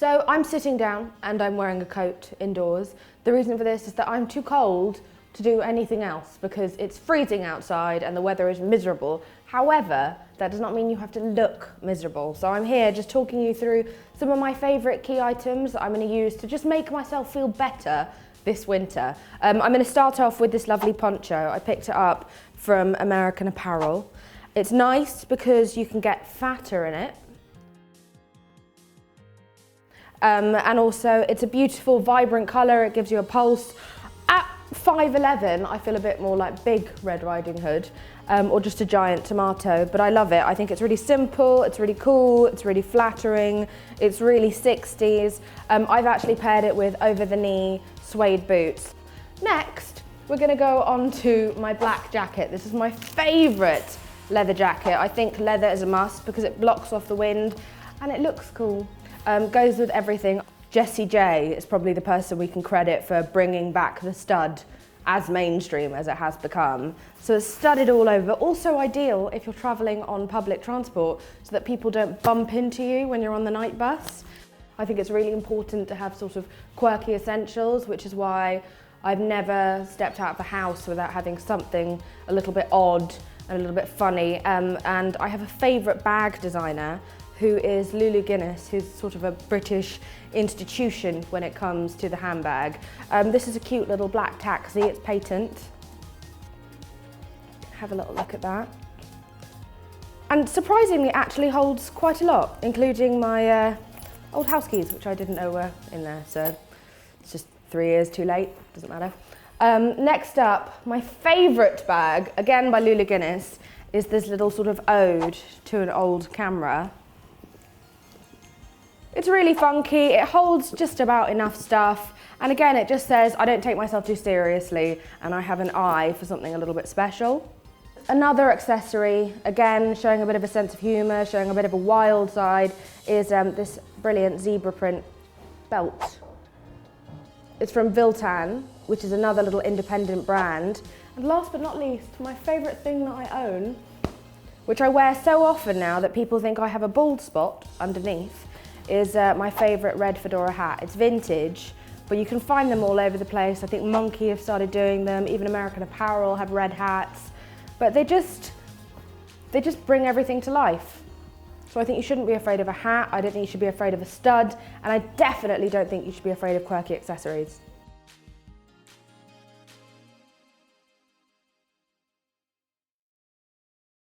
So I'm sitting down and I'm wearing a coat indoors. The reason for this is that I'm too cold to do anything else because it's freezing outside and the weather is miserable. However, that does not mean you have to look miserable. So I'm here just talking you through some of my favourite key items that I'm going to use to just make myself feel better this winter. I'm going to start off with this lovely poncho. I picked it up from American Apparel. It's nice because you can get fatter in it. And also it's a beautiful, vibrant colour. It gives you a pulse. At 5'11", I feel a bit more like Big Red Riding Hood, or just a giant tomato, but I love it. I think it's really simple, it's really cool, it's really flattering, it's really 60s. I've actually paired it with over-the-knee suede boots. Next, we're gonna go on to my black jacket. This is my favourite leather jacket. I think leather is a must because it blocks off the wind and it looks cool. Goes with everything. Jessie J is probably the person we can credit for bringing back the stud as mainstream as it has become. So it's studded all over, also ideal if you're travelling on public transport so that people don't bump into you when you're on the night bus. I think it's really important to have sort of quirky essentials, which is why I've never stepped out of the house without having something a little bit odd and a little bit funny. And I have a favourite bag designer who is Lulu Guinness, who's sort of a British institution when it comes to the handbag. This is a cute little black taxi, it's patent. Have a little look at that. And surprisingly, it actually holds quite a lot, including my old house keys, which I didn't know were in there, so it's just 3 years too late, doesn't matter. Next up, my favourite bag, again by Lulu Guinness, is this little sort of ode to an old camera. It's really funky, it holds just about enough stuff, and again it just says I don't take myself too seriously and I have an eye for something a little bit special. Another accessory, again showing a bit of a sense of humour, showing a bit of a wild side, is this brilliant zebra print belt. It's from Viltan, which is another little independent brand. And last but not least, my favourite thing that I own, which I wear so often now that people think I have a bald spot underneath, is my favourite red fedora hat. It's vintage, but you can find them all over the place. I think Monkey have started doing them, even American Apparel have red hats, but they just bring everything to life. So I think you shouldn't be afraid of a hat, I don't think you should be afraid of a stud, and I definitely don't think you should be afraid of quirky accessories.